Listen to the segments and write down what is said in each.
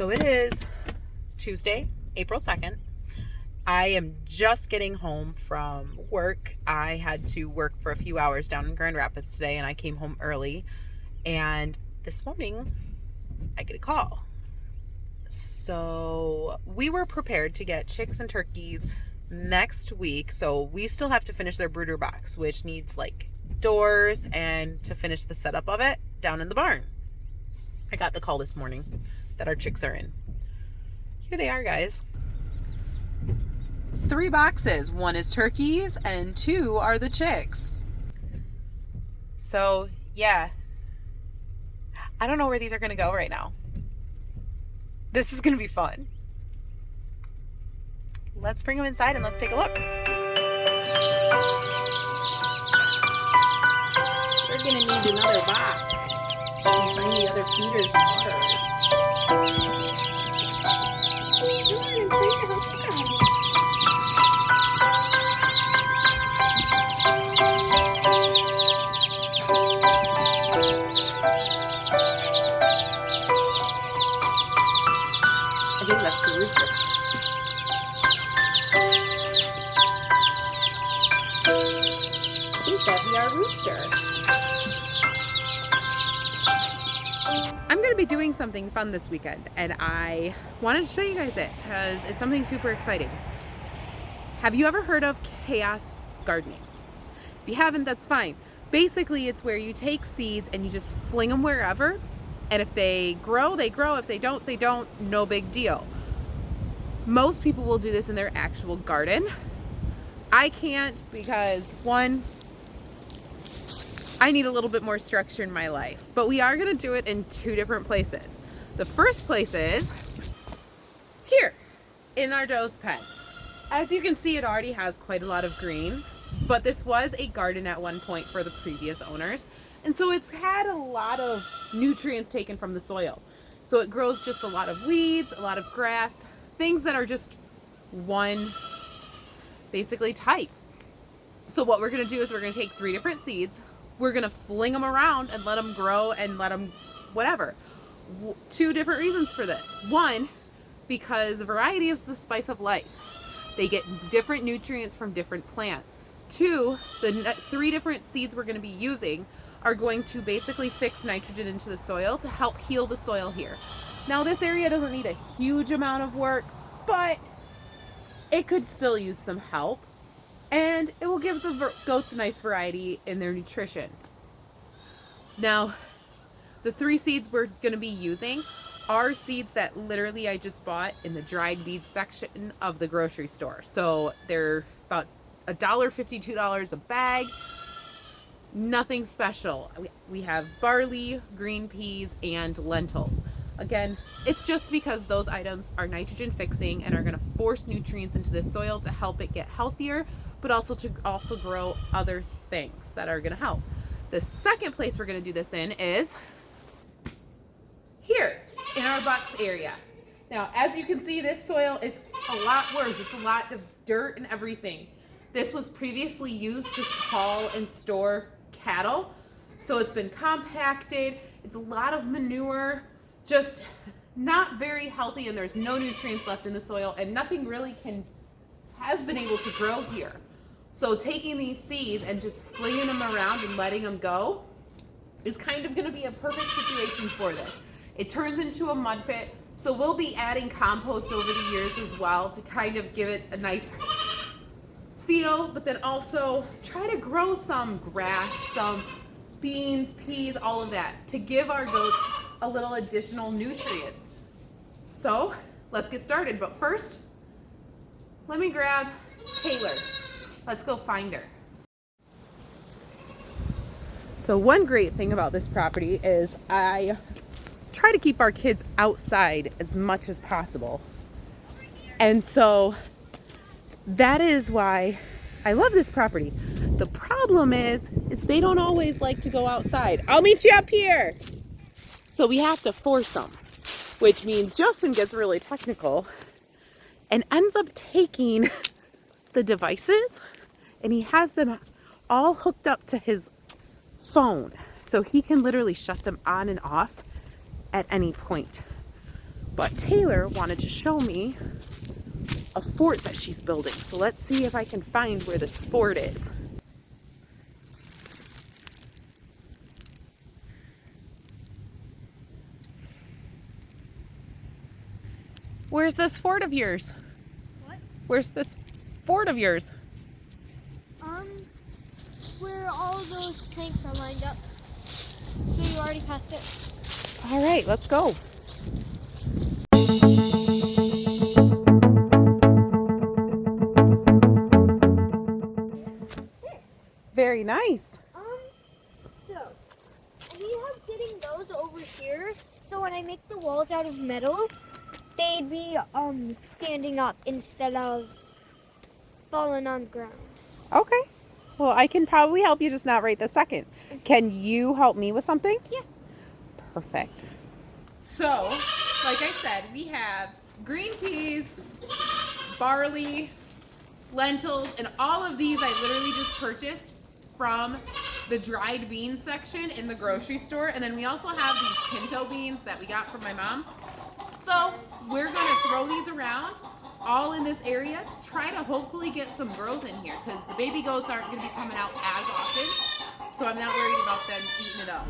So it is Tuesday, April 2nd. I am just getting home from work. I had to work for a few hours down in Grand Rapids today, and I came home early. And this morning, I get a call. So we were prepared to get chicks and turkeys next week. So we still have to finish their brooder box, which needs like doors and to finish the setup of it down in the barn. I got the call this morning that our chicks are in. Here they are, guys. 3 boxes. 1 is turkeys and 2 are the chicks. So yeah, I don't know where these are going to go right now. This is going to be fun. Let's bring them inside and let's take a look. We're going to need another box and find the other feeders and waters. I think that's the rooster. I think that'd be our rooster. I'm going to be doing something fun this weekend, and I wanted to show you guys it because it's something super exciting. Have you ever heard of chaos gardening? If you haven't, that's fine. Basically, it's where you take seeds and you just fling them wherever. And if they grow, they grow. If they don't, they don't. No big deal. Most people will do this in their actual garden. I can't because, one, I need a little bit more structure in my life. But we are going to do it in 2 different places. The first place is here in our doe's pen. As you can see, it already has quite a lot of green. But this was a garden at one point for the previous owners. And so it's had a lot of nutrients taken from the soil. So it grows just a lot of weeds, a lot of grass, things that are just one basically type. So what we're going to do is we're going to take 3 different seeds. We're going to fling them around and let them grow and let them whatever. 2 different reasons for this. 1, because variety is the spice of life. They get different nutrients from different plants. 2, the 3 different seeds we're going to be using are going to basically fix nitrogen into the soil to help heal the soil here. Now this area doesn't need a huge amount of work, but it could still use some help, and it will give the goats a nice variety in their nutrition. Now the 3 seeds we're going to be using are seeds that literally I just bought in the dried beans section of the grocery store. So they're about $1.50, $2 a bag. Nothing special. We have barley, green peas, and lentils. Again, it's just because those items are nitrogen fixing and are going to force nutrients into the soil to help it get healthier, but also to grow other things that are going to help. The second place we're going to do this in is here in our box area. Now, as you can see, this soil, it's a lot worse. It's a lot of dirt and everything. This was previously used to haul and store cattle. So it's been compacted. It's a lot of manure, just not very healthy, and there's no nutrients left in the soil, and nothing really has been able to grow here. So taking these seeds and just flinging them around and letting them go is kind of going to be a perfect situation for this. It turns into a mud pit. So we'll be adding compost over the years as well to kind of give it a nice feel, but then also try to grow some grass, some beans, peas, all of that to give our goats a little additional nutrients. So let's get started. But first, let me grab Taylor. Let's go find her. So one great thing about this property is I try to keep our kids outside as much as possible. And so that is why I love this property. The problem is they don't always like to go outside. I'll meet you up here. So we have to force them, which means Justin gets really technical and ends up taking the devices, and he has them all hooked up to his phone. So he can literally shut them on and off at any point. But Taylor wanted to show me a fort that she's building. So let's see if I can find where this fort is. Where's this fort of yours? What? Where's this fort of yours? Where all those planks are lined up. So you already passed it. All right, let's go. Very nice. So we have getting those over here. So when I make the walls out of metal, they'd be standing up instead of falling on the ground. Okay. Well, I can probably help you, just not right this second. Can you help me with something? Yeah. Perfect. So, like I said, we have green peas, barley, lentils, and all of these I literally just purchased from the dried beans section in the grocery store. And then we also have these pinto beans that we got from my mom. So we're gonna throw these around all in this area to try to hopefully get some growth in here, because the baby goats aren't gonna be coming out as often. So I'm not worried about them eating it up.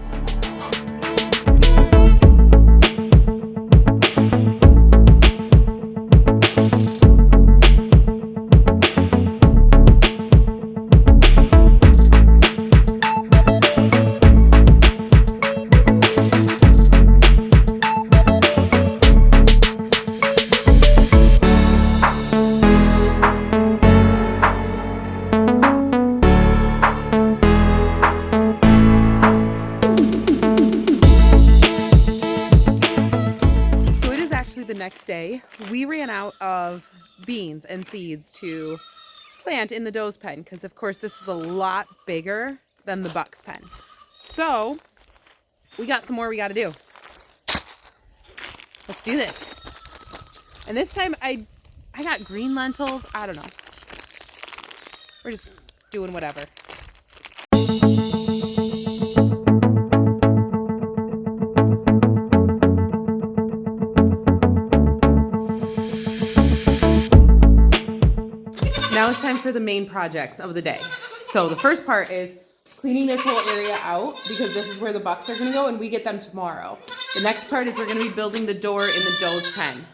The next day, we ran out of beans and seeds to plant in the doe's pen, because of course this is a lot bigger than the buck's pen. So we got some more we got to do. Let's do this. And this time I got green lentils. I don't know. We're just doing whatever. Now it's time for the main projects of the day. So the first part is cleaning this whole area out, because this is where the bucks are gonna go and we get them tomorrow. The next part is we're gonna be building the door in the doe's pen.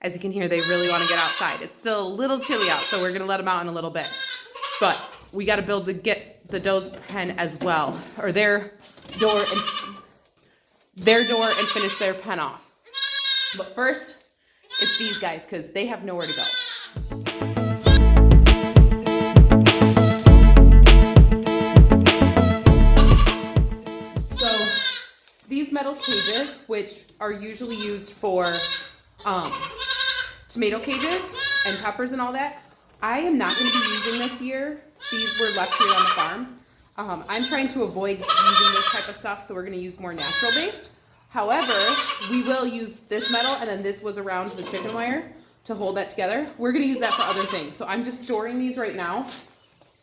As you can hear, they really wanna get outside. It's still a little chilly out, so we're gonna let them out in a little bit. But we gotta get the doe's pen as well, or their door and finish their pen off. But first, it's these guys, because they have nowhere to go. These metal cages, which are usually used for tomato cages and peppers and all that, I am not going to be using this year. These were left here on the farm. I'm trying to avoid using this type of stuff, so we're going to use more natural based. However, we will use this metal, and then this was around the chicken wire to hold that together. We're going to use that for other things. So I'm just storing these right now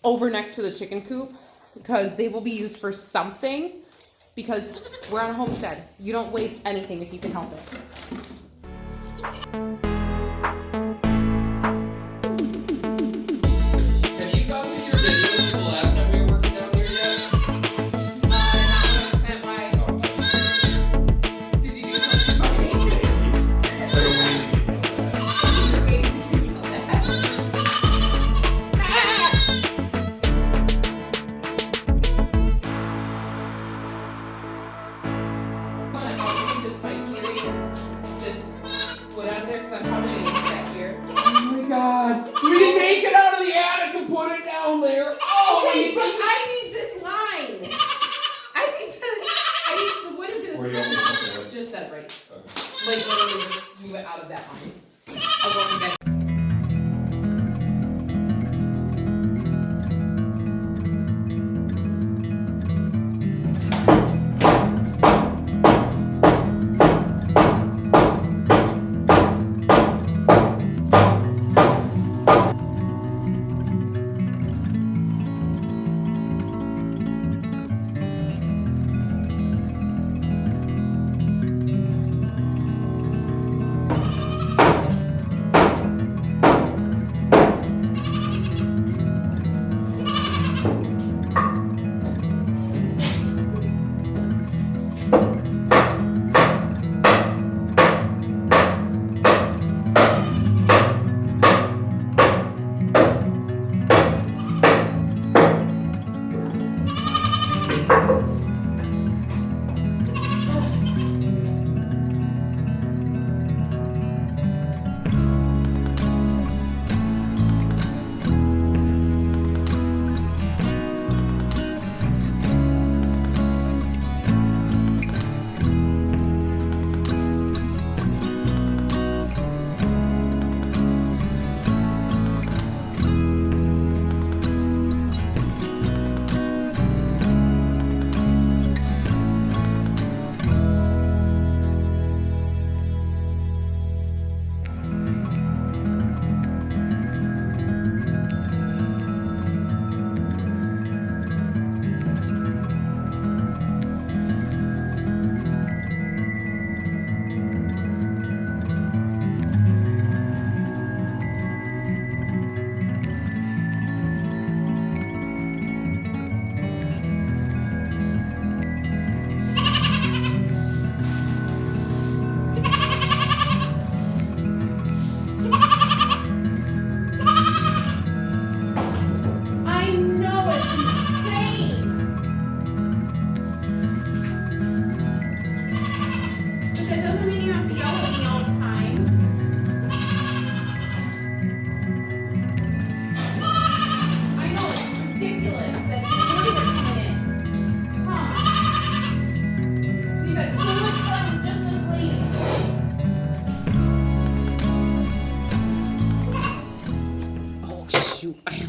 over next to the chicken coop, because they will be used for something. Because we're on a homestead. You don't waste anything if you can help it. Have you gotten your videos from the last time we were working down here yet? Not 100% why. Did you do something about me? Oh my god! We can take it out of the attic and put it down there! Oh, Okay, but I need this line. The wood is Where gonna you sit. want me to put the wood? Just set right. Okay. Like literally just move it out of that line. I'll go in the bed.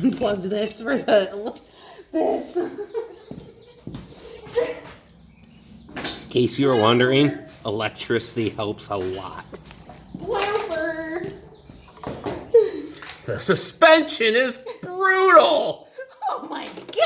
unplugged this for this. In case you were wondering, electricity helps a lot. Blooper. The suspension is brutal! Oh my gosh.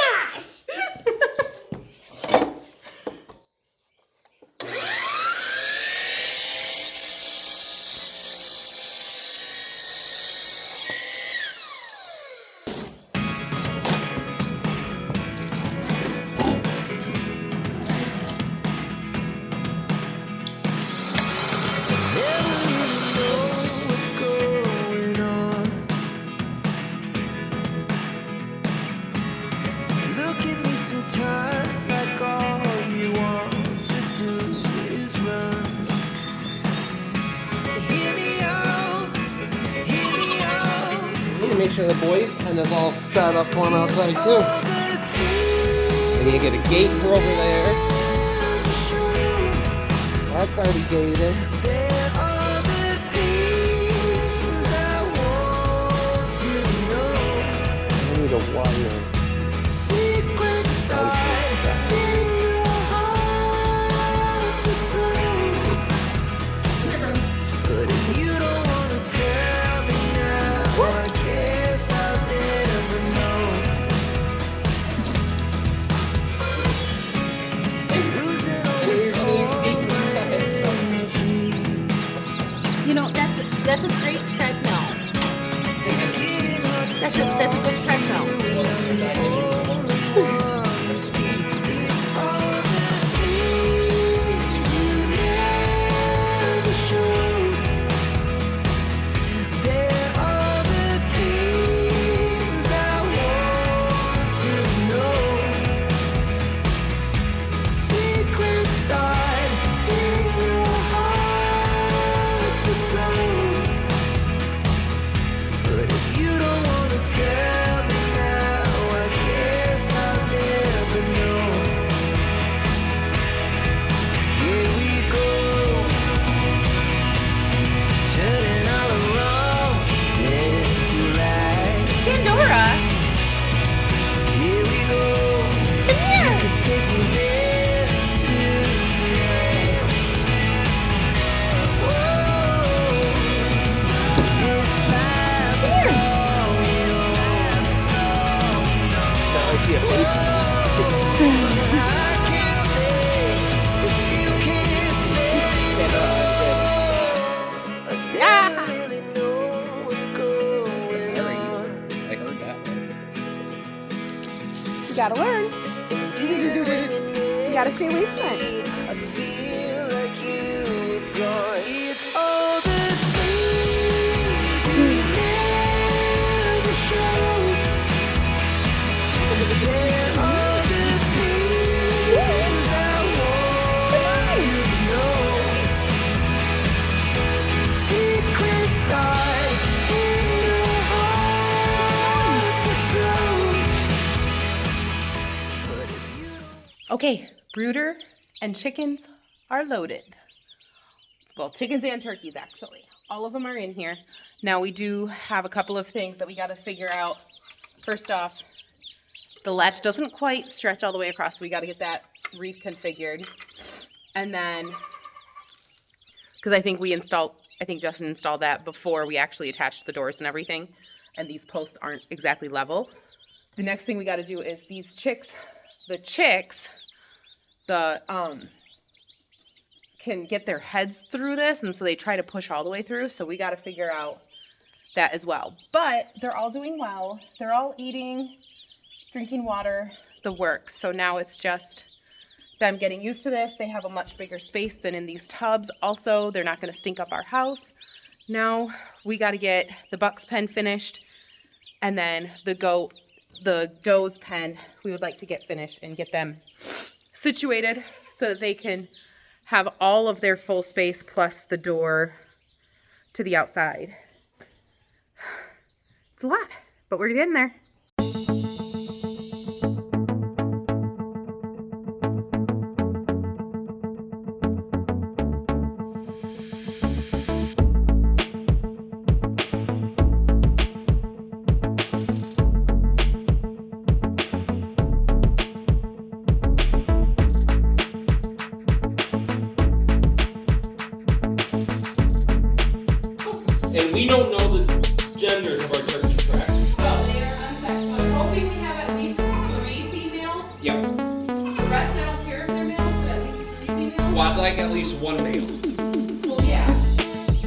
Make sure the boys' pen is all set up for them outside too. And you get a gate for over there. That's already gated. I need a wire. You know, that's a great treadmill. That's a good treadmill. You gotta learn. You gotta stay away from it. I feel like you were gone. It's all the things you never show. They're all the things I want you to know. Secret stars in your heart so slow. But if you don't Okay, brooder and chickens are loaded. Well, chickens and turkeys, actually. All of them are in here. Now, we do have a couple of things that we got to figure out. First off, the latch doesn't quite stretch all the way across, so we got to get that reconfigured. And then, because I think Justin installed that before we actually attached the doors and everything, and these posts aren't exactly level. The next thing we got to do is these chicks, can get their heads through this, and so they try to push all the way through, so we got to figure out that as well. But they're all doing well. They're all eating, drinking water, the works. So now it's just them getting used to this. They have a much bigger space than in these tubs. Also, they're not going to stink up our house. Now we got to get the buck's pen finished, and then the doe's pen we would like to get finished and get them situated so that they can have all of their full space plus the door to the outside. It's a lot, but we're getting there. And we don't know the genders of our turkeys, correct? No, they are unsexed. So I'm hoping we have at least 3 females. Yep. The rest, I don't care if they're males, but at least 3 females. Well, I'd like at least 1 male. Well, yeah.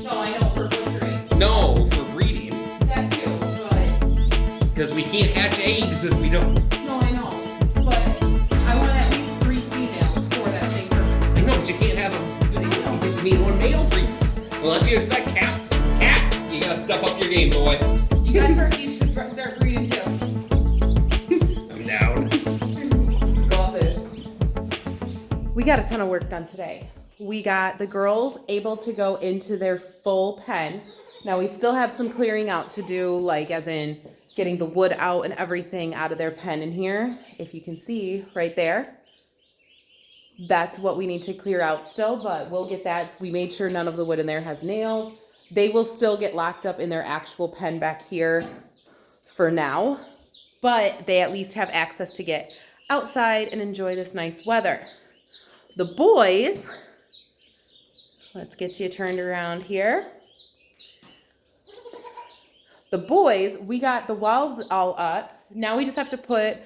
No, I know for butchering. No, for breeding. That too, but Because we can't hatch eggs if we don't. no, I know. But I want at least 3 females for that same purpose. I know, but you can't have you need 1 male for you. Unless you expect cat, you gotta step up your game, boy. You got turkeys to start breeding too. I'm down. We got a ton of work done today. We got the girls able to go into their full pen. Now we still have some clearing out to do, like as in getting the wood out and everything out of their pen in here. If you can see right there, that's what we need to clear out still, but we'll get that. We made sure none of the wood in there has nails. They will still get locked up in their actual pen back here for now, but they at least have access to get outside and enjoy this nice weather. The boys, let's get you turned around here. The boys, we got the walls all up. Now we just have to put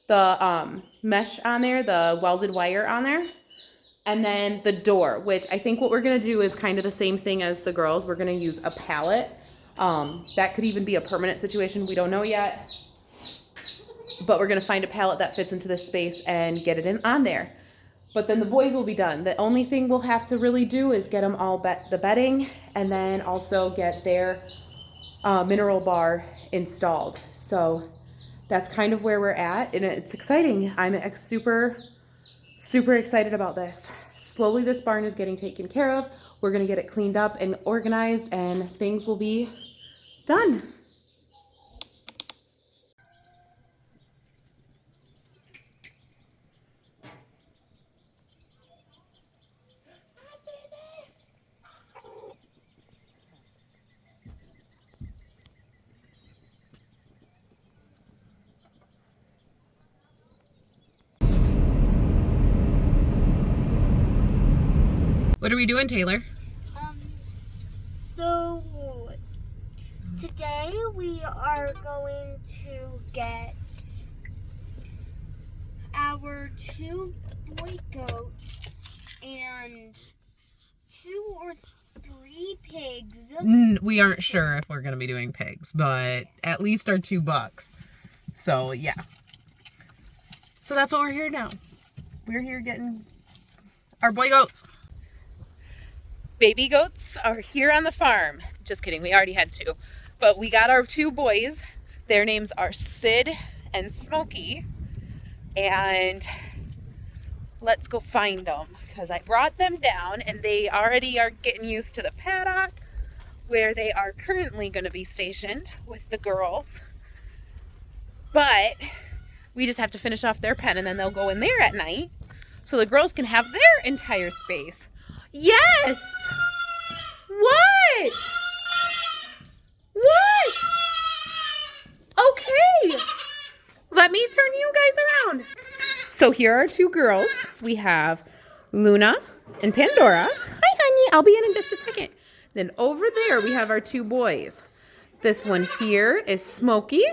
the mesh on there, the welded wire on there. And then the door, which I think what we're gonna do is kind of the same thing as the girls. We're gonna use a pallet. That could even be a permanent situation. We don't know yet. But we're gonna find a pallet that fits into this space and get it in on there. But then the boys will be done. The only thing we'll have to really do is get them all the bedding and then also get their mineral bar installed. So that's kind of where we're at, and it's exciting. I'm super excited about this. Slowly this barn is getting taken care of. We're gonna get it cleaned up and organized, and things will be done. What are we doing, Taylor? So today we are going to get our 2 boy goats and 2 or 3 pigs. We aren't sure if we're gonna be doing pigs, but at least our 2 bucks. So yeah. So that's what we're here now. We're here getting our boy goats. Baby goats are here on the farm. Just kidding, we already had 2. But we got our 2 boys. Their names are Sid and Smokey. And let's go find them, because I brought them down and they already are getting used to the paddock where they are currently going to be stationed with the girls. But we just have to finish off their pen and then they'll go in there at night so the girls can have their entire space. Yes! What? What? Okay. Let me turn you guys around. So here are 2 girls. We have Luna and Pandora. Hi, honey. I'll be in just a second. Then over there we have our 2 boys. This one here is Smokey.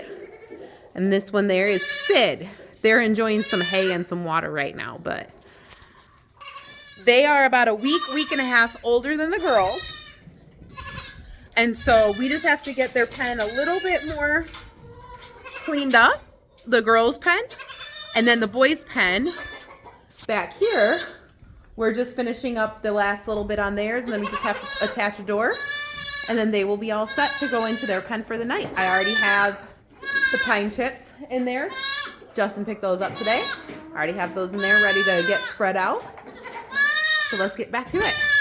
And this one there is Sid. They're enjoying some hay and some water right now, but they are about a week and a half older than the girls. And so we just have to get their pen a little bit more cleaned up, the girls' pen. And then the boys' pen back here, we're just finishing up the last little bit on theirs, and then we just have to attach a door. And then they will be all set to go into their pen for the night. I already have the pine chips in there. Justin picked those up today. I already have those in there ready to get spread out. So let's get back to it.